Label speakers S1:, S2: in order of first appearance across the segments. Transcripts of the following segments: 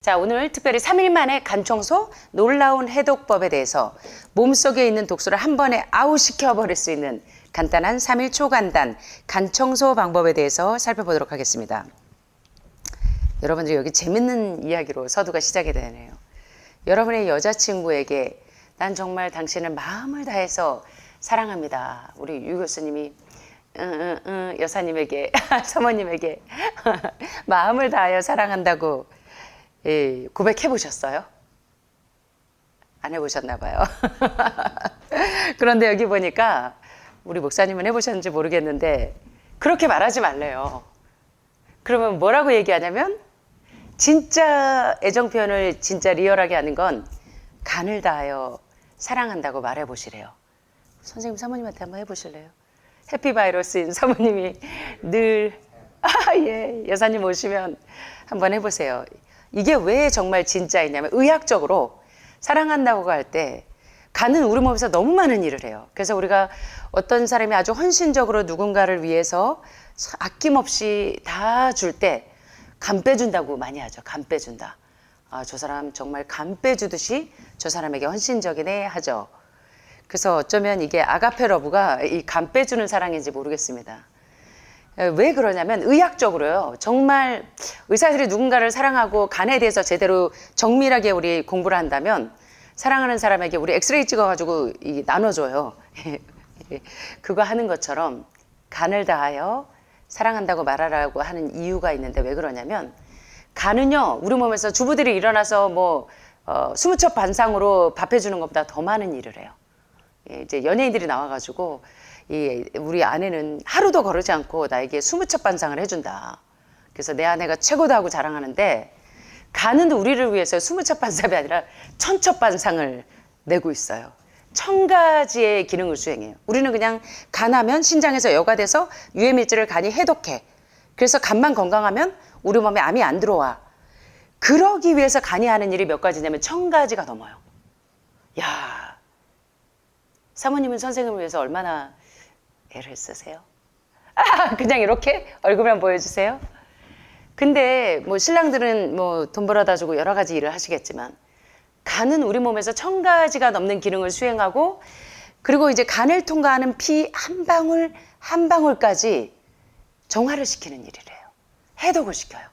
S1: 자, 오늘 특별히 3일 만에 간 청소 놀라운 해독법에 대해서 몸속에 있는 독소를 한 번에 아웃시켜 버릴 수 있는 간단한 3일 초간단 간 청소 방법에 대해서 살펴보도록 하겠습니다. 여러분들 여기 재밌는 이야기로 서두가 시작이 되네요. 여러분의 여자친구에게 난 정말 당신을 마음을 다해서 사랑합니다. 우리 유 교수님이 여사님에게 사모님에게 마음을 다하여 사랑한다고 고백해 보셨어요? 안 해보셨나 봐요. 그런데 여기 보니까 우리 목사님은 해보셨는지 모르겠는데 그렇게 말하지 말래요. 그러면 뭐라고 얘기하냐면 진짜 애정 표현을 진짜 리얼하게 하는 건 간을 다하여 사랑한다고 말해 보시래요. 선생님 사모님한테 한번 해보실래요? 해피바이러스인 사모님이 늘 예, 여사님 오시면 한번 해보세요. 이게 왜 정말 진짜이냐면 의학적으로 사랑한다고 할 때 간은 우리 몸에서 너무 많은 일을 해요. 그래서 우리가 어떤 사람이 아주 헌신적으로 누군가를 위해서 아낌없이 다 줄 때 간 빼준다고 많이 하죠. 간 빼준다. 아, 저 사람 정말 간 빼주듯이 저 사람에게 헌신적이네 하죠. 그래서 어쩌면 이게 아가페 러브가 이 간 빼주는 사랑인지 모르겠습니다. 왜 그러냐면 의학적으로요. 정말 의사들이 누군가를 사랑하고 간에 대해서 제대로 정밀하게 우리 공부를 한다면 사랑하는 사람에게 우리 엑스레이 찍어가지고 나눠줘요. 그거 하는 것처럼 간을 다하여 사랑한다고 말하라고 하는 이유가 있는데 왜 그러냐면 간은요 우리 몸에서 주부들이 일어나서 뭐 20첩 반상으로 밥 해주는 것보다 더 많은 일을 해요. 이제 연예인들이 나와가지고 우리 아내는 하루도 거르지 않고 나에게 20첩 반상을 해준다. 그래서 내 아내가 최고다 하고 자랑하는데 간은 우리를 위해서 20첩 반상이 아니라 1000첩 반상을 내고 있어요. 1000가지의 기능을 수행해요. 우리는 그냥 간하면 신장에서 여과돼서 유해물질을 간이 해독해. 그래서 간만 건강하면 우리 몸에 암이 안 들어와. 그러기 위해서 간이 하는 일이 몇 가지냐면 1000가지가 넘어요. 야, 사모님은 선생님을 위해서 얼마나 애를 쓰세요? 그냥 이렇게 얼굴만 보여주세요. 근데 뭐 신랑들은 뭐 돈 벌어다 주고 여러 가지 일을 하시겠지만 간은 우리 몸에서 1000가지가 넘는 기능을 수행하고 그리고 이제 간을 통과하는 피 한 방울 한 방울까지 정화를 시키는 일이래요. 해독을 시켜요.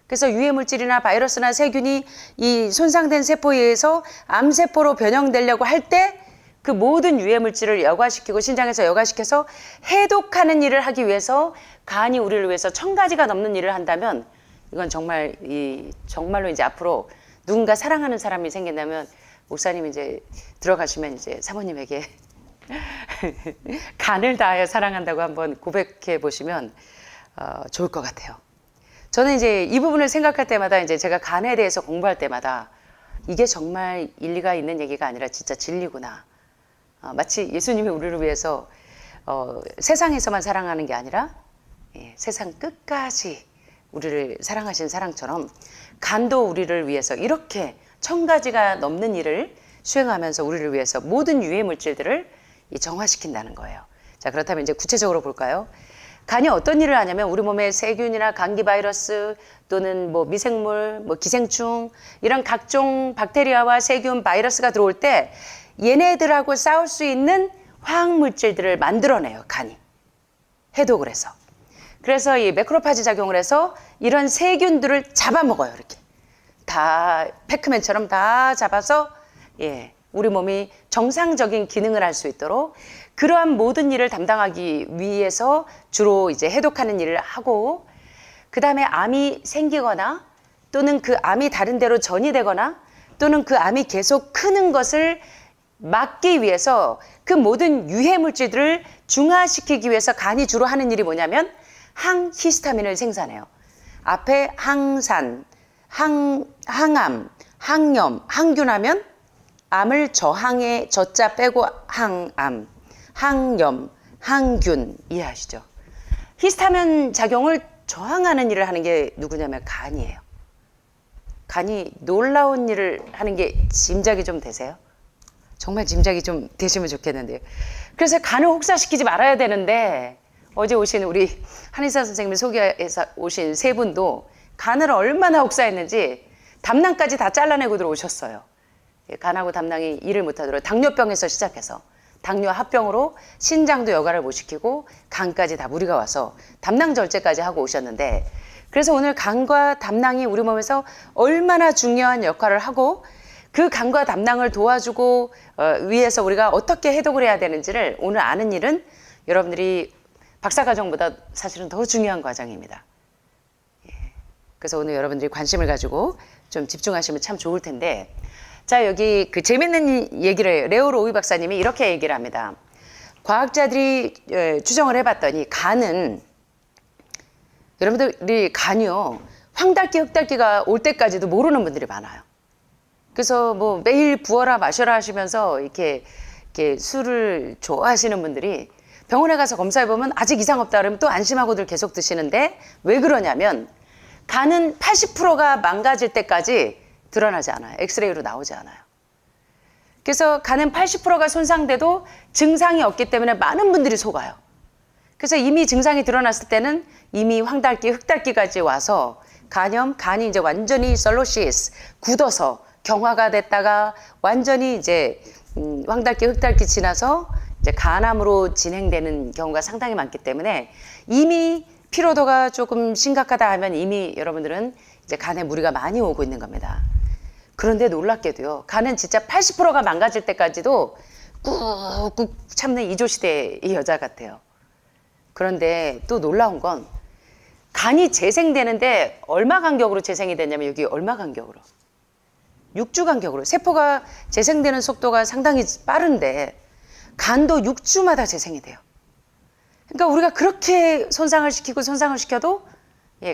S1: 그래서 유해물질이나 바이러스나 세균이 이 손상된 세포에 의해서 암세포로 변형되려고 할 때 그 모든 유해물질을 여과시키고 신장에서 여과시켜서 해독하는 일을 하기 위해서 간이 우리를 위해서 1000가지가 넘는 일을 한다면 이건 정말 정말로 이제 앞으로 누군가 사랑하는 사람이 생긴다면 목사님 이제 들어가시면 이제 사모님에게 간을 다하여 사랑한다고 한번 고백해 보시면 좋을 것 같아요. 저는 이제 이 부분을 생각할 때마다 이제 제가 간에 대해서 공부할 때마다 이게 정말 일리가 있는 얘기가 아니라 진짜 진리구나. 마치 예수님이 우리를 위해서 세상에서만 사랑하는 게 아니라 세상 끝까지 우리를 사랑하신 사랑처럼 간도 우리를 위해서 이렇게 1000가지가 넘는 일을 수행하면서 우리를 위해서 모든 유해 물질들을 정화시킨다는 거예요. 자, 그렇다면 이제 구체적으로 볼까요? 간이 어떤 일을 하냐면 우리 몸에 세균이나 감기 바이러스 또는 뭐 미생물, 뭐 기생충 이런 각종 박테리아와 세균, 바이러스가 들어올 때 얘네들하고 싸울 수 있는 화학 물질들을 만들어내요. 간이 해독을 해서. 그래서 이 매크로파지 작용을 해서 이런 세균들을 잡아먹어요. 이렇게 다 패크맨처럼 다 잡아서 우리 몸이 정상적인 기능을 할 수 있도록 그러한 모든 일을 담당하기 위해서 주로 이제 해독하는 일을 하고 그 다음에 암이 생기거나 또는 그 암이 다른 데로 전이되거나 또는 그 암이 계속 크는 것을 막기 위해서 그 모든 유해 물질들을 중화시키기 위해서 간이 주로 하는 일이 뭐냐면 항히스타민을 생산해요. 앞에 항산, 항암, 항염, 항균하면 암을 저항에 저자 빼고 항암, 항염, 항균 이해하시죠? 히스타민 작용을 저항하는 일을 하는 게 누구냐면 간이에요. 간이 놀라운 일을 하는 게 짐작이 좀 되세요? 정말 짐작이 좀 되시면 좋겠는데요. 그래서 간을 혹사시키지 말아야 되는데 어제 오신 우리 한의사 선생님이 소개해서 오신 세 분도 간을 얼마나 혹사했는지 담낭까지 다 잘라내고 들어오셨어요. 예, 간하고 담낭이 일을 못하도록 당뇨병에서 시작해서 당뇨 합병으로 신장도 여과를 못 시키고 간까지 다 무리가 와서 담낭 절제까지 하고 오셨는데, 그래서 오늘 간과 담낭이 우리 몸에서 얼마나 중요한 역할을 하고 그 간과 담낭을 도와주고 위해서 우리가 어떻게 해독을 해야 되는지를 오늘 아는 일은 여러분들이 박사과정보다 사실은 더 중요한 과정입니다. 예. 그래서 오늘 여러분들이 관심을 가지고 좀 집중하시면 참 좋을 텐데, 자, 여기 그 재밌는 얘기를 레오 로이 박사님이 이렇게 얘기를 합니다. 과학자들이 추정을 해봤더니 간은, 여러분들이 간이요, 황달기 흑달기가 올 때까지도 모르는 분들이 많아요. 그래서 뭐 매일 부어라 마셔라 하시면서 이렇게 술을 좋아하시는 분들이 병원에 가서 검사해보면 아직 이상 없다 그러면 또 안심하고들 계속 드시는데, 왜 그러냐면 간은 80%가 망가질 때까지 드러나지 않아요. 엑스레이로 나오지 않아요. 그래서 간은 80%가 손상돼도 증상이 없기 때문에 많은 분들이 속아요. 그래서 이미 증상이 드러났을 때는 이미 황달기, 흑달기까지 와서 간이 이제 완전히 설로시스, 굳어서 경화가 됐다가 완전히 이제 황달기, 흑달기 지나서 이제 간암으로 진행되는 경우가 상당히 많기 때문에, 이미 피로도가 조금 심각하다 하면 이미 여러분들은 이제 간에 무리가 많이 오고 있는 겁니다. 그런데 놀랍게도요, 간은 진짜 80%가 망가질 때까지도 꾹꾹 참는 이조시대의 여자 같아요. 그런데 또 놀라운 건 간이 재생되는데 얼마 간격으로 재생이 되냐면, 여기 얼마 간격으로? 6주 간격으로. 세포가 재생되는 속도가 상당히 빠른데 간도 6주마다 재생이 돼요. 그러니까 우리가 그렇게 손상을 시켜도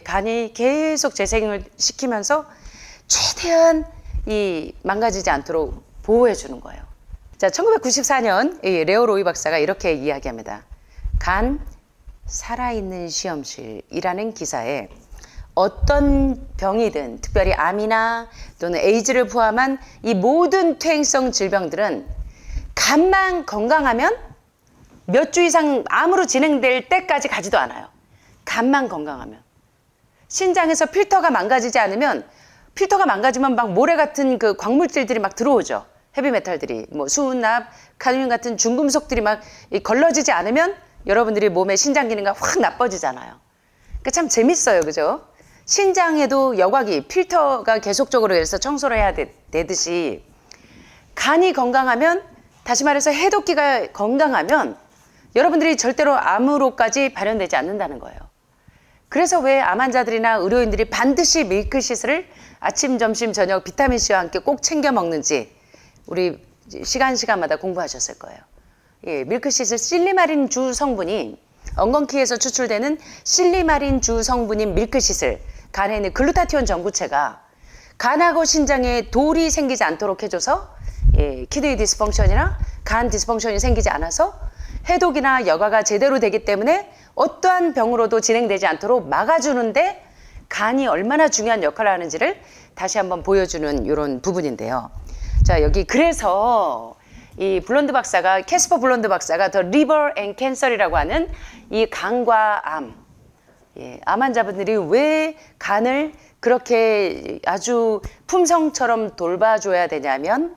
S1: 간이 계속 재생을 시키면서 최대한 이 망가지지 않도록 보호해 주는 거예요. 자, 1994년 레오 로이 박사가 이렇게 이야기합니다. 간 살아있는 시험실이라는 기사에 어떤 병이든, 특별히 암이나 또는 에이즈를 포함한 이 모든 퇴행성 질병들은 간만 건강하면 몇 주 이상 암으로 진행될 때까지 가지도 않아요. 간만 건강하면. 신장에서 필터가 망가지지 않으면, 필터가 망가지면 막 모래 같은 그 광물질들이 막 들어오죠. 헤비메탈들이, 뭐 수납, 카드뮴 같은 중금속들이 막 걸러지지 않으면 여러분들이 몸의 신장 기능이 확 나빠지잖아요. 그러니까 참 재밌어요, 그죠? 신장에도 여과기, 필터가 계속적으로 해서 청소를 해야 되듯이 간이 건강하면, 다시 말해서 해독기가 건강하면 여러분들이 절대로 암으로까지 발현되지 않는다는 거예요. 그래서 왜 암 환자들이나 의료인들이 반드시 밀크시슬을 아침, 점심, 저녁 비타민C와 함께 꼭 챙겨 먹는지 우리 시간마다 공부하셨을 거예요. 예, 밀크시슬 실리마린 주 성분이, 엉겅퀴에서 추출되는 실리마린 주 성분인 밀크시슬, 간에 있는 글루타티온 전구체가 간하고 신장에 돌이 생기지 않도록 해줘서 키드니 디스펑션이나 간 디스펑션이 생기지 않아서 해독이나 여과가 제대로 되기 때문에 어떠한 병으로도 진행되지 않도록 막아주는데 간이 얼마나 중요한 역할을 하는지를 다시 한번 보여주는 이런 부분인데요. 자, 여기 그래서 이 블론드 박사가, 캐스퍼 블론드 박사가 The Liver and Cancer이라고 하는 이 간과 암, 암 환자분들이 왜 간을 그렇게 아주 품성처럼 돌봐줘야 되냐면,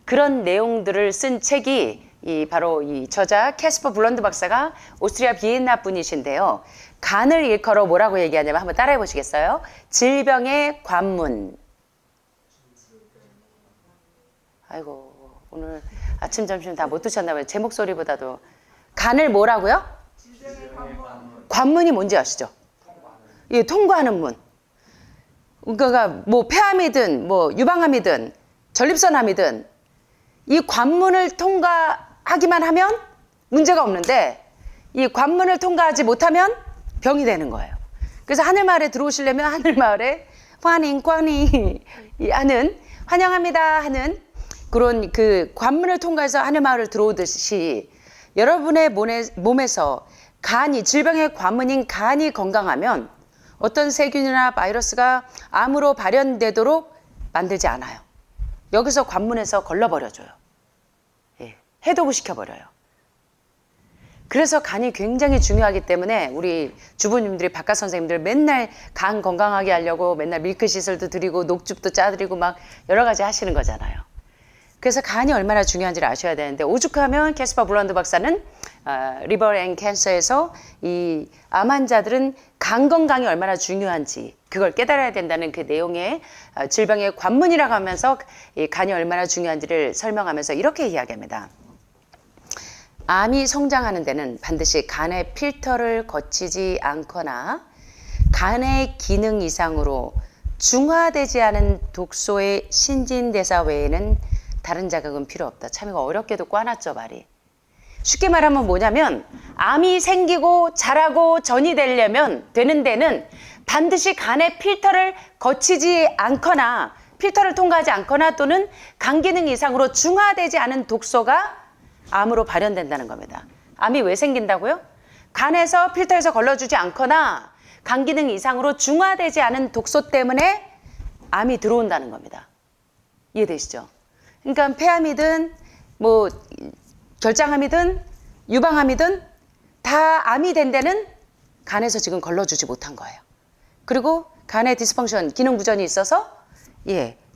S1: 그런 내용들을 쓴 책이 바로 이 저자 캐스퍼 블론드 박사가 오스트리아 비엔나 분이신데요. 간을 일컬어 뭐라고 얘기하냐면, 한번 따라해 보시겠어요? 질병의 관문. 아이고, 오늘 아침 점심 다 못 드셨나 봐요. 제 목소리보다도. 간을 뭐라고요? 관문이 뭔지 아시죠? 예, 통과하는 문. 그러니까 뭐 폐암이든 뭐 유방암이든 전립선암이든 이 관문을 통과하기만 하면 문제가 없는데, 이 관문을 통과하지 못하면 병이 되는 거예요. 그래서 하늘마을에 들어오시려면 하늘마을에 환인 하는, 환영합니다 하는 그런 그 관문을 통과해서 하늘마을을 들어오듯이, 여러분의 몸에서 간이, 질병의 관문인 간이 건강하면 어떤 세균이나 바이러스가 암으로 발현되도록 만들지 않아요. 여기서 관문에서 걸러버려줘요. 해독을 시켜버려요. 그래서 간이 굉장히 중요하기 때문에 우리 주부님들이 바깥 선생님들 맨날 간 건강하게 하려고 맨날 밀크시슬도 드리고 녹즙도 짜드리고 막 여러 가지 하시는 거잖아요. 그래서 간이 얼마나 중요한지를 아셔야 되는데 오죽하면 캐스퍼 블런드 박사는 리버 앤 캔서에서 이 암 환자들은 간 건강이 얼마나 중요한지 그걸 깨달아야 된다는 그 내용의 질병의 관문이라고 하면서 이 간이 얼마나 중요한지를 설명하면서 이렇게 이야기합니다. 암이 성장하는 데는 반드시 간의 필터를 거치지 않거나 간의 기능 이상으로 중화되지 않은 독소의 신진대사 외에는 다른 자극은 필요 없다. 참 이거 어렵게도 꽈놨죠, 말이. 쉽게 말하면 뭐냐면 암이 생기고 자라고 전이 되는 데는 반드시 간의 필터를 거치지 않거나 필터를 통과하지 않거나 또는 간 기능 이상으로 중화되지 않은 독소가 암으로 발현된다는 겁니다. 암이 왜 생긴다고요? 간에서 필터에서 걸러주지 않거나 간 기능 이상으로 중화되지 않은 독소 때문에 암이 들어온다는 겁니다. 이해되시죠? 그러니까 폐암이든 뭐 결장암이든 유방암이든 다 암이 된 데는 간에서 지금 걸러주지 못한 거예요. 그리고 간의 디스펑션, 기능 부전이 있어서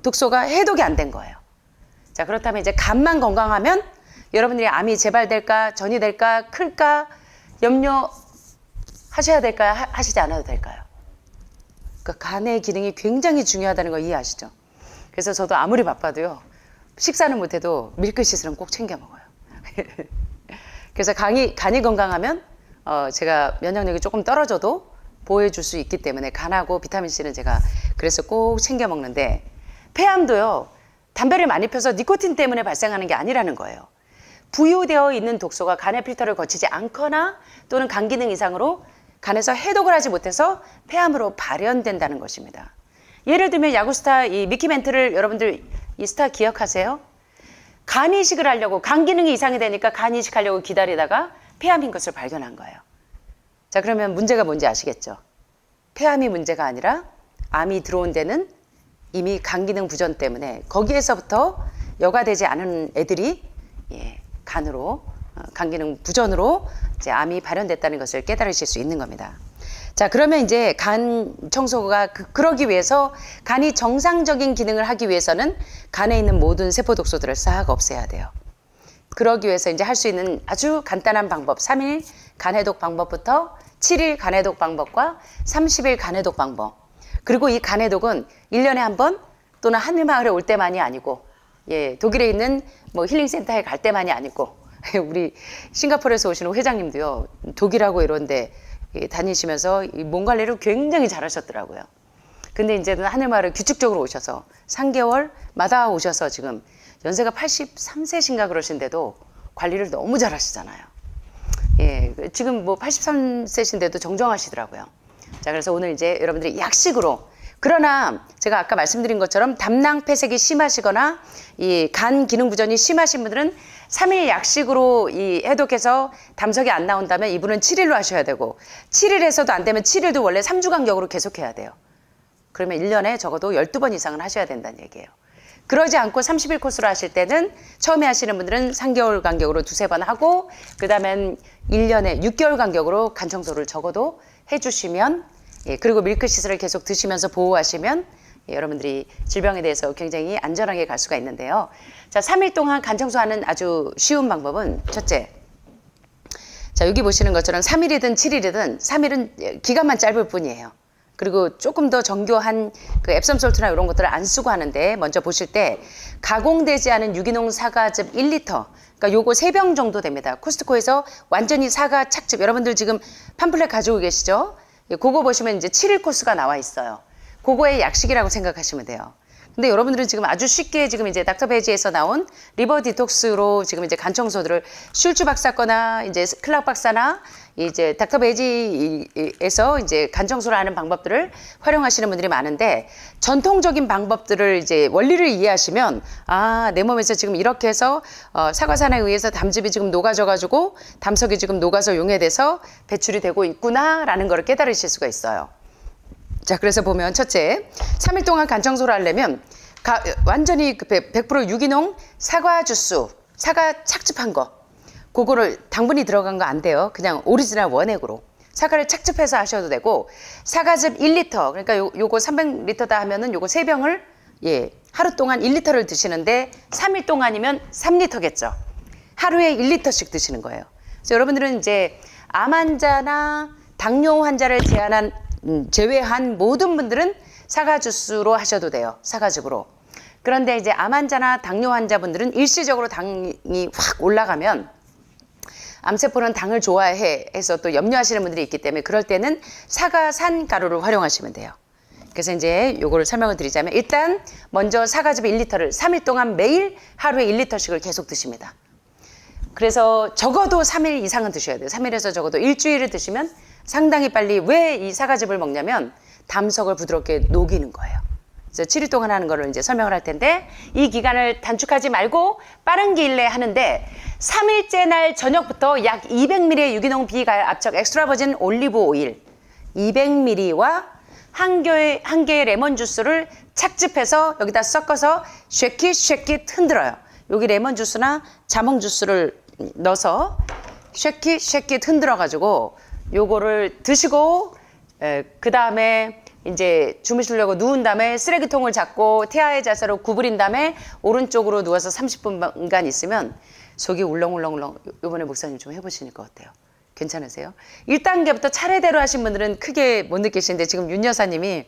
S1: 독소가 해독이 안 된 거예요. 자, 그렇다면 이제 간만 건강하면 여러분들이 암이 재발될까, 전이 될까, 클까 염려하셔야 될까요? 하시지 않아도 될까요? 그러니까 간의 기능이 굉장히 중요하다는 거 이해하시죠? 그래서 저도 아무리 바빠도요. 식사는 못해도 밀크시슬은 꼭 챙겨 먹어요. 그래서 간이 건강하면 제가 면역력이 조금 떨어져도 보호해줄 수 있기 때문에 간하고 비타민C는 제가 그래서 꼭 챙겨 먹는데 폐암도요. 담배를 많이 펴서 니코틴 때문에 발생하는 게 아니라는 거예요. 부유되어 있는 독소가 간의 필터를 거치지 않거나 또는 간 기능 이상으로 간에서 해독을 하지 못해서 폐암으로 발현된다는 것입니다. 예를 들면 야구스타 이 미키 멘트를 여러분들 이 스타 기억하세요? 간 이식을 하려고 간 기능이 이상이 되니까 간 이식하려고 기다리다가 폐암인 것을 발견한 거예요. 자, 그러면 문제가 뭔지 아시겠죠? 폐암이 문제가 아니라 암이 들어온 데는 이미 간 기능 부전 때문에 거기에서부터 여과되지 않은 애들이 간으로 간 기능 부전으로 이제 암이 발현됐다는 것을 깨달으실 수 있는 겁니다. 자, 그러면 이제 간 청소가 그러기 위해서 간이 정상적인 기능을 하기 위해서는 간에 있는 모든 세포 독소들을 싹 없애야 돼요. 그러기 위해서 이제 할 수 있는 아주 간단한 방법, 3일 간해독 방법부터 7일 간해독 방법과 30일 간해독 방법. 그리고 이 간해독은 1년에 한 번 또는 하늘마을에 올 때만이 아니고 독일에 있는 뭐 힐링센터에 갈 때만이 아니고 우리 싱가포르에서 오시는 회장님도요. 독일하고 이런데 다니시면서 몸 관리를 굉장히 잘하셨더라고요. 근데 이제는 하늘마을을 규칙적으로 오셔서 3개월마다 오셔서 지금 연세가 83세신가 그러신데도 관리를 너무 잘하시잖아요. 지금 뭐 83세신데도 정정하시더라고요. 자, 그래서 오늘 이제 여러분들이 약식으로 그러나 제가 아까 말씀드린 것처럼 담낭 폐색이 심하시거나 이 간 기능 부전이 심하신 분들은 3일 약식으로 이 해독해서 담석이 안 나온다면 이분은 7일로 하셔야 되고 7일에서도 안 되면 7일도 원래 3주 간격으로 계속해야 돼요. 그러면 1년에 적어도 12번 이상은 하셔야 된다는 얘기예요. 그러지 않고 30일 코스로 하실 때는 처음에 하시는 분들은 3개월 간격으로 두세 번 하고 그 다음엔 1년에 6개월 간격으로 간 청소를 적어도 해주시면 그리고 밀크시슬을 계속 드시면서 보호하시면 여러분들이 질병에 대해서 굉장히 안전하게 갈 수가 있는데요. 자, 3일 동안 간 청소하는 아주 쉬운 방법은 첫째. 자, 여기 보시는 것처럼 3일이든 7일이든 3일은 기간만 짧을 뿐이에요. 그리고 조금 더 정교한 그 앱섬솔트나 이런 것들을 안 쓰고 하는데 먼저 보실 때 가공되지 않은 유기농 사과즙 1리터 그러니까 요거 3병 정도 됩니다. 코스트코에서 완전히 사과 착즙 여러분들 지금 팜플렛 가지고 계시죠? 그거 보시면 이제 7일 코스가 나와 있어요. 그거의 약식이라고 생각하시면 돼요. 근데 여러분들은 지금 아주 쉽게 지금 이제 닥터베지에서 나온 리버 디톡스로 지금 이제 간 청소들을 슐츠 박사 거나 이제 클락 박사나 이제 닥터베지에서 이제 간 청소를 하는 방법들을 활용하시는 분들이 많은데 전통적인 방법들을 이제 원리를 이해하시면 아, 내 몸에서 지금 이렇게 해서 사과산에 의해서 담즙이 지금 녹아져 가지고 담석이 지금 녹아서 용해돼서 배출이 되고 있구나라는 걸 깨달으실 수가 있어요. 자, 그래서 보면 첫째, 3일 동안 간 청소를 하려면 완전히 100% 유기농 사과 주스, 사과 착즙한 거 그거를 당분이 들어간 거 안 돼요. 그냥 오리지널 원액으로. 사과를 착즙해서 하셔도 되고, 사과즙 1리터, 그러니까 요거 300리터다 하면은 요거 3병을 하루 동안 1리터를 드시는데 3일 동안이면 3리터겠죠. 하루에 1리터씩 드시는 거예요. 그래서 여러분들은 이제 암 환자나 당뇨 환자를 제외한 모든 분들은 사과 주스로 하셔도 돼요. 사과즙으로. 그런데 이제 암 환자나 당뇨 환자분들은 일시적으로 당이 확 올라가면 암세포는 당을 좋아해 해서 또 염려하시는 분들이 있기 때문에 그럴 때는 사과산 가루를 활용하시면 돼요. 그래서 이제 요거를 설명을 드리자면 일단 먼저 사과즙 1리터를 3일 동안 매일 하루에 1리터씩을 계속 드십니다. 그래서 적어도 3일 이상은 드셔야 돼요. 3일에서 적어도 일주일을 드시면 상당히 빨리 왜 이 사과즙을 먹냐면 담석을 부드럽게 녹이는 거예요. 그래서 7일 동안 하는 거를 이제 설명을 할 텐데 이 기간을 단축하지 말고 빠른 기일 내에 하는데 3일째 날 저녁부터 약 200ml의 유기농 비가압적 엑스트라 버진 올리브 오일 200ml와 한 개의 레몬 주스를 착즙해서 여기다 섞어서 쉐킷 흔들어요. 여기 레몬 주스나 자몽 주스를 넣어서 쉐킷 흔들어 가지고 요거를 드시고 그 다음에 이제 주무시려고 누운 다음에 쓰레기통을 잡고 태아의 자세로 구부린 다음에 오른쪽으로 누워서 30분간 있으면 속이 울렁울렁. 요번에 목사님 좀 해보시니까 어때요? 괜찮으세요? 1단계부터 차례대로 하신 분들은 크게 못 느끼시는데 지금 윤 여사님이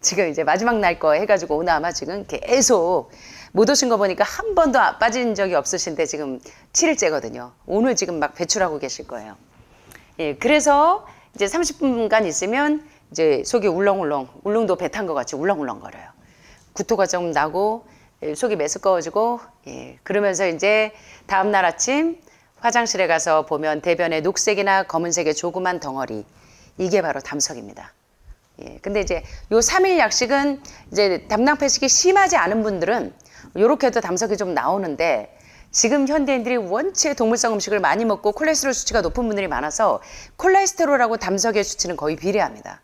S1: 지금 이제 마지막 날 거 해가지고 오늘 아마 지금 계속 못 오신 거 보니까 한 번도 빠진 적이 없으신데 지금 7일째거든요. 오늘 지금 막 배출하고 계실 거예요. 그래서 이제 30분간 있으면 이제 속이 울릉도 배 탄 것 같이 울렁울렁거려요. 구토가 좀 나고 속이 메스꺼워지고 그러면서 이제 다음날 아침 화장실에 가서 보면 대변에 녹색이나 검은색의 조그만 덩어리 이게 바로 담석입니다. 근데 이제 요 3일 약식은 이제 담낭 폐식이 심하지 않은 분들은 요렇게 해도 담석이 좀 나오는데 지금 현대인들이 원체 동물성 음식을 많이 먹고 콜레스테롤 수치가 높은 분들이 많아서 콜레스테롤하고 담석의 수치는 거의 비례합니다.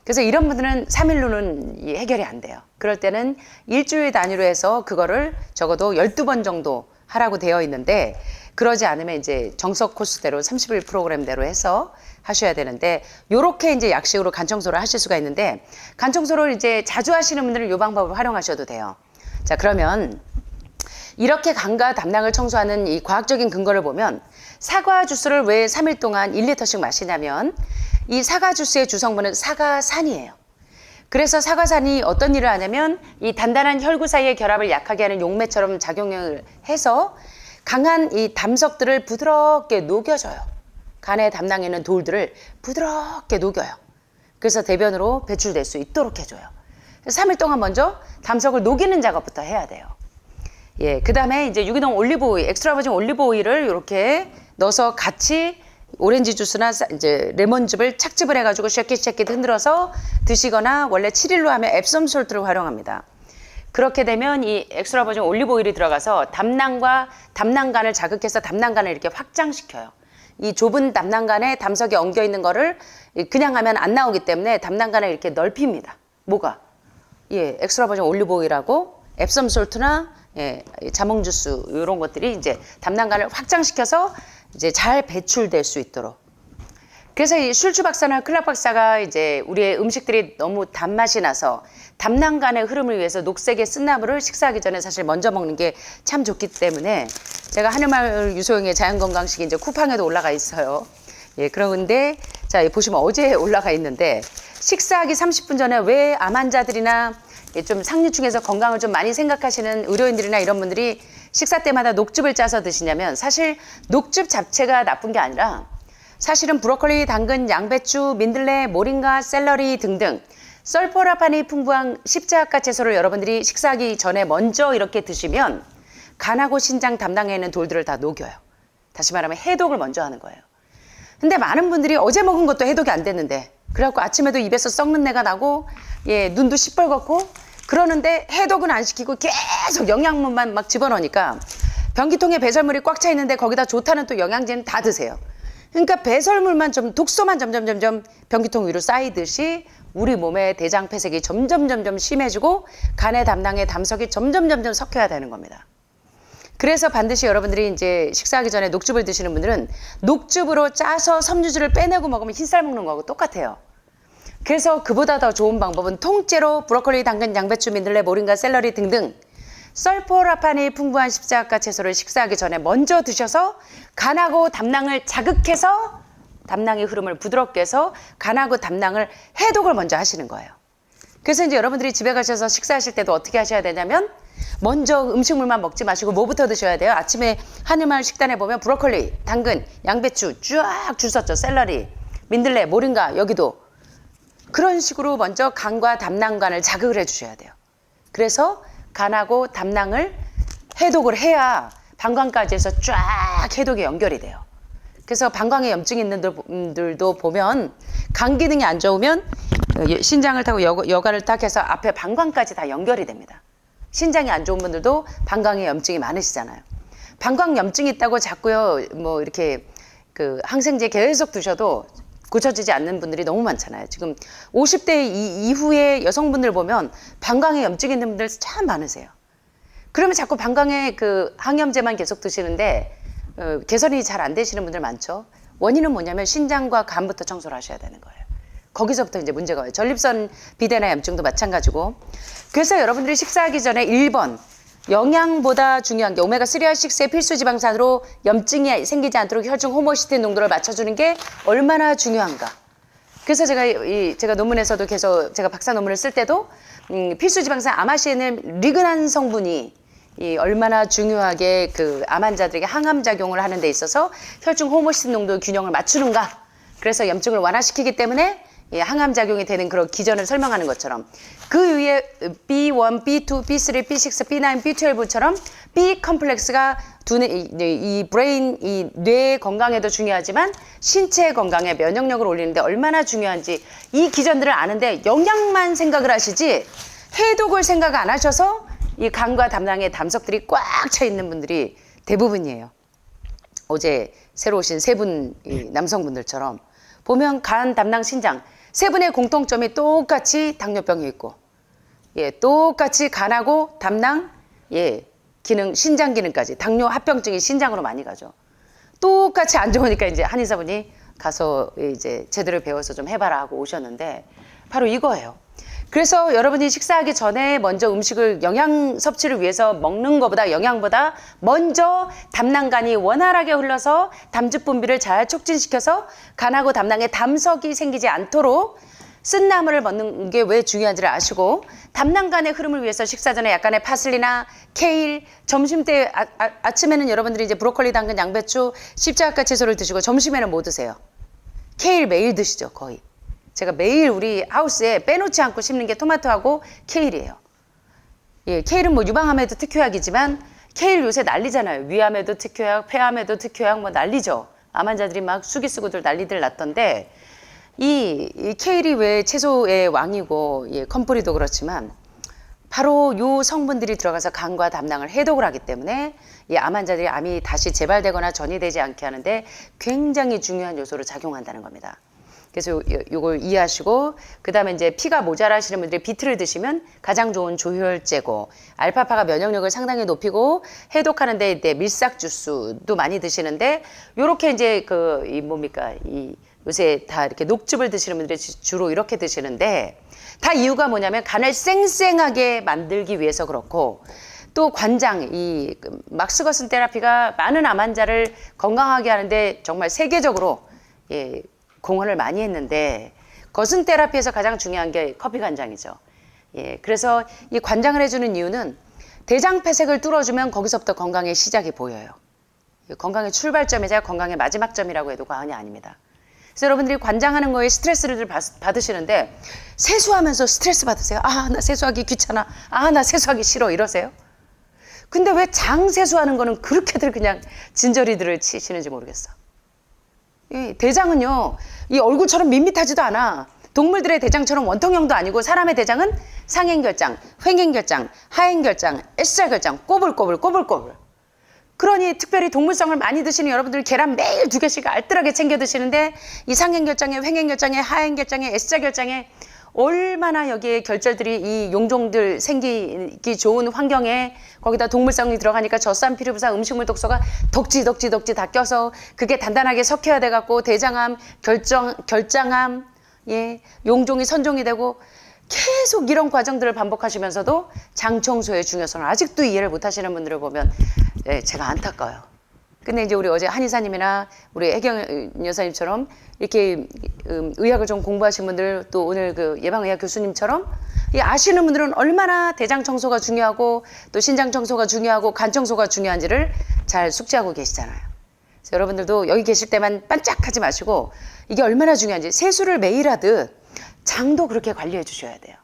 S1: 그래서 이런 분들은 3일로는 해결이 안 돼요. 그럴 때는 일주일 단위로 해서 그거를 적어도 12번 정도 하라고 되어 있는데 그러지 않으면 이제 정석 코스대로 30일 프로그램대로 해서 하셔야 되는데 요렇게 이제 약식으로 간 청소를 하실 수가 있는데 간 청소를 이제 자주 하시는 분들은 요 방법을 활용하셔도 돼요. 자, 그러면 이렇게 간과 담낭을 청소하는 이 과학적인 근거를 보면 사과 주스를 왜 3일 동안 1리터씩 마시냐면 이 사과 주스의 주성분은 사과산이에요. 그래서 사과산이 어떤 일을 하냐면 이 단단한 혈구 사이의 결합을 약하게 하는 용매처럼 작용을 해서 강한 이 담석들을 부드럽게 녹여줘요. 간의 담낭에 있는 돌들을 부드럽게 녹여요. 그래서 대변으로 배출될 수 있도록 해줘요. 3일 동안 먼저 담석을 녹이는 작업부터 해야 돼요. 그 다음에 이제 유기농 올리브 오일, 엑스트라 버진 올리브 오일을 이렇게 넣어서 같이 오렌지 주스나 이제 레몬즙을 착즙을 해가지고 쉐킷 흔들어서 드시거나 원래 7일로 하면 앱섬 솔트를 활용합니다. 그렇게 되면 이 엑스트라 버진 올리브 오일이 들어가서 담낭과 담낭간을 자극해서 담낭간을 이렇게 확장시켜요. 이 좁은 담낭간에 담석이 엉겨 있는 거를 그냥 하면 안 나오기 때문에 담낭간을 이렇게 넓힙니다. 뭐가? 엑스트라 버진 올리브 오일하고 앱섬 솔트나 자몽 주스 이런 것들이 이제 담낭간을 확장시켜서 이제 잘 배출될 수 있도록. 그래서 이 술주 박사나 클락 박사가 이제 우리의 음식들이 너무 단맛이 나서 담낭간의 흐름을 위해서 녹색의 쓴나물을 식사하기 전에 사실 먼저 먹는 게 참 좋기 때문에 제가 하늘마을 유소영의 자연건강식이 이제 쿠팡에도 올라가 있어요. 그런데 자, 보시면 어제 올라가 있는데 식사하기 30분 전에 왜 암 환자들이나 좀 상류층에서 건강을 좀 많이 생각하시는 의료인들이나 이런 분들이 식사 때마다 녹즙을 짜서 드시냐면 사실 녹즙 자체가 나쁜 게 아니라 사실은 브로콜리, 당근, 양배추, 민들레, 모링가, 샐러리 등등 설포라판이 풍부한 십자가 채소를 여러분들이 식사하기 전에 먼저 이렇게 드시면 간하고 신장 담낭에 있는 돌들을 다 녹여요. 다시 말하면 해독을 먼저 하는 거예요. 근데 많은 분들이 어제 먹은 것도 해독이 안 됐는데 그래갖고 아침에도 입에서 썩는 내가 나고 눈도 시뻘겋고 그러는데 해독은 안 시키고 계속 영양분만 막 집어넣으니까 변기통에 배설물이 꽉 차 있는데 거기다 좋다는 또 영양제는 다 드세요. 그러니까 배설물만 좀 독소만 점점 변기통 위로 쌓이듯이 우리 몸의 대장 폐색이 점점 심해지고 간의 담낭의 담석이 점점 섞여야 되는 겁니다. 그래서 반드시 여러분들이 이제 식사하기 전에 녹즙을 드시는 분들은 녹즙으로 짜서 섬유질을 빼내고 먹으면 흰쌀 먹는 거하고 똑같아요. 그래서 그보다 더 좋은 방법은 통째로 브로콜리, 당근, 양배추, 민들레, 모링가, 샐러리 등등 설포라판이 풍부한 십자가 채소를 식사하기 전에 먼저 드셔서 간하고 담낭을 자극해서 담낭의 흐름을 부드럽게 해서 간하고 담낭을 해독을 먼저 하시는 거예요. 그래서 이제 여러분들이 집에 가셔서 식사하실 때도 어떻게 하셔야 되냐면 먼저 음식물만 먹지 마시고 뭐부터 드셔야 돼요? 아침에 한일마을 식단에 보면 브로콜리, 당근, 양배추 쫙 줄 섰죠. 샐러리, 민들레, 모링가 여기도 그런 식으로 먼저 간과 담낭관을 자극을 해주셔야 돼요. 그래서 간하고 담낭을 해독을 해야 방광까지 해서 쫙 해독이 연결이 돼요. 그래서 방광에 염증이 있는 분들도 보면 간 기능이 안 좋으면 신장을 타고 여가를 딱 해서 앞에 방광까지 다 연결이 됩니다. 신장이 안 좋은 분들도 방광에 염증이 많으시잖아요. 방광 염증이 있다고 자꾸요 뭐 이렇게 그 항생제 계속 드셔도 고쳐지지 않는 분들이 너무 많잖아요. 지금 50대 이후에 여성분들 보면 방광에 염증이 있는 분들 참 많으세요. 그러면 자꾸 방광에 그 항염제만 계속 드시는데 개선이 잘 안 되시는 분들 많죠. 원인은 뭐냐면 신장과 간부터 청소를 하셔야 되는 거예요. 거기서부터 이제 문제가 와요. 전립선 비대나 염증도 마찬가지고. 그래서 여러분들이 식사하기 전에 1번 영양보다 중요한 게 오메가3와6의 필수 지방산으로 염증이 생기지 않도록 혈중 호모시스틴 농도를 맞춰주는 게 얼마나 중요한가. 그래서 제가 논문에서도 계속 제가 박사 논문을 쓸 때도 필수 지방산 아마시에는 리그난 성분이 얼마나 중요하게 그 암 환자들에게 항암 작용을 하는 데 있어서 혈중 호모시스틴 농도 균형을 맞추는가. 그래서 염증을 완화시키기 때문에 항암 작용이 되는 그런 기전을 설명하는 것처럼 그 위에 B1, B2, B3, B6, B9, B12처럼 B 컴플렉스가 이 브레인, 이 뇌 건강에도 중요하지만 신체 건강에 면역력을 올리는데 얼마나 중요한지 이 기전들을 아는데 영양만 생각을 하시지 해독을 생각 안 하셔서 이 간과 담낭에 담석들이 꽉 차 있는 분들이 대부분이에요. 어제 새로 오신 세 분 남성분들처럼 보면 간, 담낭, 신장 세 분의 공통점이 똑같이 당뇨병이 있고, 똑같이 간하고 담낭, 기능, 신장 기능까지 당뇨 합병증이 신장으로 많이 가죠. 똑같이 안 좋으니까 이제 한의사분이 가서 이제 제대로 배워서 좀 해봐라 하고 오셨는데 바로 이거예요. 그래서 여러분이 식사하기 전에 먼저 음식을 영양 섭취를 위해서 먹는 것보다 영양보다 먼저 담낭간이 원활하게 흘러서 담즙 분비를 잘 촉진시켜서 간하고 담낭에 담석이 생기지 않도록 쓴 나물을 먹는 게 왜 중요한지를 아시고 담낭간의 흐름을 위해서 식사 전에 약간의 파슬리나 케일, 점심때 아침에는 여러분들이 이제 브로콜리, 당근, 양배추, 십자가 채소를 드시고 점심에는 뭐 드세요? 케일 매일 드시죠, 거의. 제가 매일 우리 하우스에 빼놓지 않고 심는 게 토마토하고 케일이에요. 케일은 뭐 유방암에도 특효약이지만 케일 요새 난리잖아요. 위암에도 특효약, 폐암에도 특효약 뭐 난리죠. 암 환자들이 막 수기 쓰고들 난리들 났던데 이 케일이 왜 채소의 왕이고 컴프리도 그렇지만 바로 요 성분들이 들어가서 간과 담낭을 해독을 하기 때문에 이 암 환자들이 암이 다시 재발되거나 전이되지 않게 하는데 굉장히 중요한 요소로 작용한다는 겁니다. 그래서 요걸 이해하시고 그 다음에 이제 피가 모자라시는 분들이 비트를 드시면 가장 좋은 조혈제고 알파파가 면역력을 상당히 높이고 해독하는데 이제 밀싹 주스도 많이 드시는데 요렇게 이제 요새 다 이렇게 녹즙을 드시는 분들이 주로 이렇게 드시는데 다 이유가 뭐냐면 간을 쌩쌩하게 만들기 위해서 그렇고 또 관장 이 막스거슨 테라피가 많은 암 환자를 건강하게 하는데 정말 세계적으로 공헌을 많이 했는데 거슨 테라피에서 가장 중요한 게 커피 관장이죠. 그래서 이 관장을 해주는 이유는 대장 폐색을 뚫어주면 거기서부터 건강의 시작이 보여요. 건강의 출발점이자 건강의 마지막 점이라고 해도 과언이 아닙니다. 그래서 여러분들이 관장하는 거에 스트레스를 받으시는데 세수하면서 스트레스 받으세요? 아, 나 세수하기 귀찮아. 아, 나 세수하기 싫어. 이러세요? 근데 왜 장 세수하는 거는 그렇게들 그냥 진저리들을 치시는지 모르겠어. 대장은요, 이 얼굴처럼 밋밋하지도 않아. 동물들의 대장처럼 원통형도 아니고 사람의 대장은 상행결장, 횡행결장, 하행결장, S자결장, 꼬불꼬불. 그러니 특별히 동물성을 많이 드시는 여러분들 계란 매일 2개씩 알뜰하게 챙겨 드시는데 이 상행결장에 횡행결장에 하행결장에 S자결장에 얼마나 여기에 결절들이 이 용종들 생기기 좋은 환경에 거기다 동물성이 들어가니까 젖산 피루부산 음식물 독소가 덕지 다 껴서 그게 단단하게 섞여야 돼 갖고 대장암, 결장암, 예, 용종이 선종이 되고 계속 이런 과정들을 반복하시면서도 장 청소의 중요성을 아직도 이해를 못 하시는 분들을 보면 예, 제가 안타까워요. 근데 이제 우리 어제 한의사님이나 우리 혜경 여사님처럼 이렇게 의학을 좀 공부하신 분들 또 오늘 그 예방의학 교수님처럼 이 아시는 분들은 얼마나 대장 청소가 중요하고 또 신장 청소가 중요하고 간 청소가 중요한지를 잘 숙지하고 계시잖아요. 그래서 여러분들도 여기 계실 때만 반짝하지 마시고 이게 얼마나 중요한지 세수를 매일 하듯 장도 그렇게 관리해 주셔야 돼요.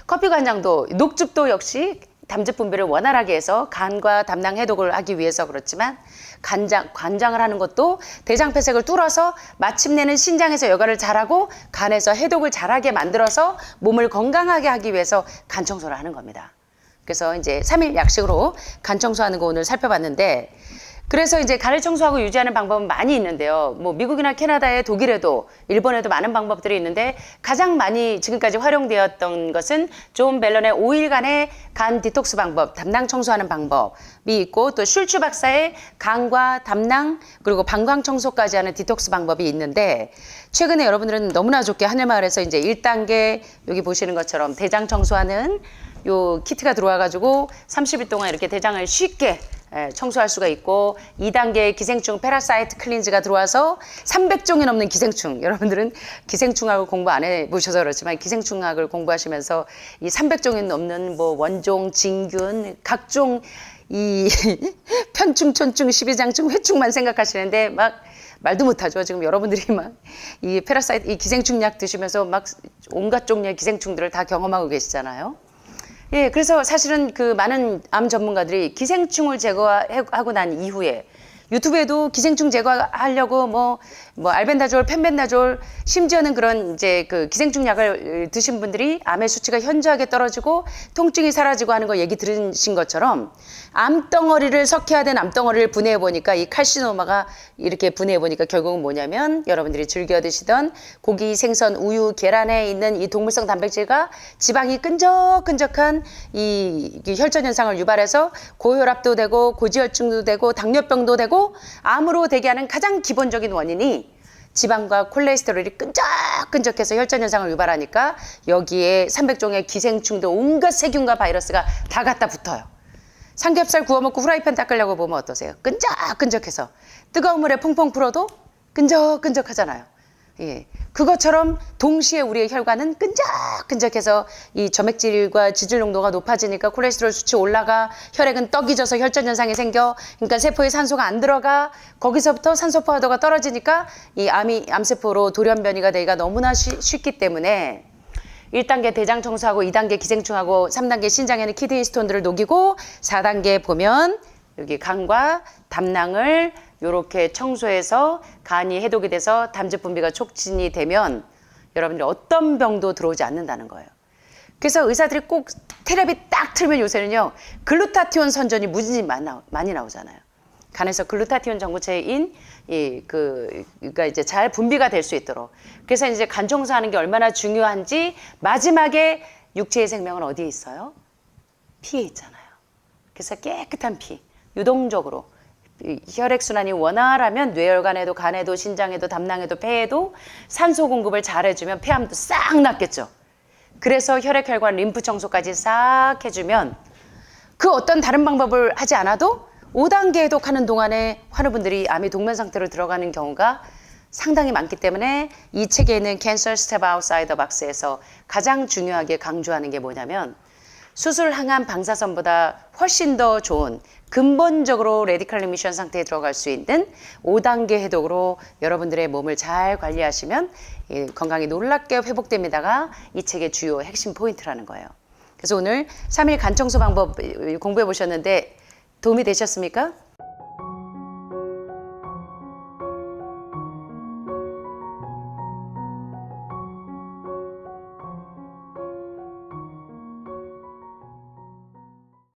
S1: 커피 간장도 녹즙도 역시 담즙 분비를 원활하게 해서 간과 담낭 해독을 하기 위해서 그렇지만 관장을 하는 것도 대장 폐색을 뚫어서 마침내는 신장에서 여과를 잘하고 간에서 해독을 잘하게 만들어서 몸을 건강하게 하기 위해서 간 청소를 하는 겁니다. 그래서 이제 3일 약식으로 간 청소하는 거 오늘 살펴봤는데 그래서 이제 간을 청소하고 유지하는 방법은 많이 있는데요. 뭐 미국이나 캐나다에 독일에도 일본에도 많은 방법들이 있는데 가장 많이 지금까지 활용되었던 것은 존 벨런의 5일간의 간 디톡스 방법, 담낭 청소하는 방법이 있고 또 슐츠 박사의 간과 담낭 그리고 방광 청소까지 하는 디톡스 방법이 있는데 최근에 여러분들은 너무나 좋게 하늘마을에서 이제 1단계 여기 보시는 것처럼 대장 청소하는 요 키트가 들어와 가지고 30일 동안 이렇게 대장을 쉽게 청소할 수가 있고 2단계 기생충 패라사이트 클린즈가 들어와서 300종이 넘는 기생충 여러분들은 기생충학을 공부 안 해보셔서 그렇지만 기생충학을 공부하시면서 이 300종이 넘는 뭐 원종, 진균, 각종 이 편충, 촌충, 십이장충, 회충만 생각하시는데 막 말도 못하죠. 지금 여러분들이 막 이 패라사이트, 이 기생충약 드시면서 막 온갖 종류의 기생충들을 다 경험하고 계시잖아요. 예, 그래서 사실은 그 많은 암 전문가들이 기생충을 제거하고 난 이후에 유튜브에도 기생충 제거하려고 뭐 알벤다졸, 펜벤다졸, 심지어는 그런 이제 그 기생충 약을 드신 분들이 암의 수치가 현저하게 떨어지고 통증이 사라지고 하는 거 얘기 들으신 것처럼 암덩어리를 석회화 된 암덩어리를 분해해 보니까 이 칼시노마가 이렇게 분해해 보니까 결국은 뭐냐면 여러분들이 즐겨 드시던 고기, 생선, 우유, 계란에 있는 이 동물성 단백질과 지방이 끈적끈적한 이 혈전 현상을 유발해서 고혈압도 되고 고지혈증도 되고 당뇨병도 되고 암으로 되게 하는 가장 기본적인 원인이 지방과 콜레스테롤이 끈적끈적해서 혈전 현상을 유발하니까 여기에 300종의 기생충도 온갖 세균과 바이러스가 다 갖다 붙어요. 삼겹살 구워 먹고 후라이팬 닦으려고 보면 어떠세요? 끈적끈적해서 뜨거운 물에 퐁퐁 풀어도 끈적끈적하잖아요. 예, 그것처럼 동시에 우리의 혈관은 끈적끈적해서 이 점액질과 지질 농도가 높아지니까 콜레스테롤 수치 올라가 혈액은 떡이 져서 혈전 현상이 생겨 그러니까 세포에 산소가 안 들어가 거기서부터 산소 포화도가 떨어지니까 이 암세포로 돌연변이가 되기가 너무나 쉽기 때문에 1단계 대장 청소하고 2단계 기생충하고 3단계 신장에는 키드니 스톤들을 녹이고 4단계 보면 여기 간과 담낭을 이렇게 청소해서 간이 해독이 돼서 담즙 분비가 촉진이 되면 여러분들이 어떤 병도 들어오지 않는다는 거예요. 그래서 의사들이 꼭 텔레비 딱 틀면 요새는요 글루타티온 선전이 무지 많이 나오잖아요. 간에서 글루타티온 전구체인 그러니까 이제 잘 분비가 될 수 있도록. 그래서 이제 간 청소하는 게 얼마나 중요한지 마지막에 육체의 생명은 어디에 있어요? 피에 있잖아요. 그래서 깨끗한 피, 유동적으로 혈액순환이 원활하면 뇌혈관에도 간에도 신장에도 담낭에도 폐에도 산소 공급을 잘 해주면 폐암도 싹 낫겠죠. 그래서 혈액혈관 림프 청소까지 싹 해주면 그 어떤 다른 방법을 하지 않아도 5단계 해독하는 동안에 환우분들이 암이 동면 상태로 들어가는 경우가 상당히 많기 때문에 이 책에 있는 Cancer Step Outside the Box에서 가장 중요하게 강조하는 게 뭐냐면 수술 항암 방사선보다 훨씬 더 좋은 근본적으로 레디컬 리미션 상태에 들어갈 수 있는 5단계 해독으로 여러분들의 몸을 잘 관리하시면 건강이 놀랍게 회복됩니다가 이 책의 주요 핵심 포인트라는 거예요. 그래서 오늘 3일 간 청소 방법 공부해 보셨는데 도움이 되셨습니까?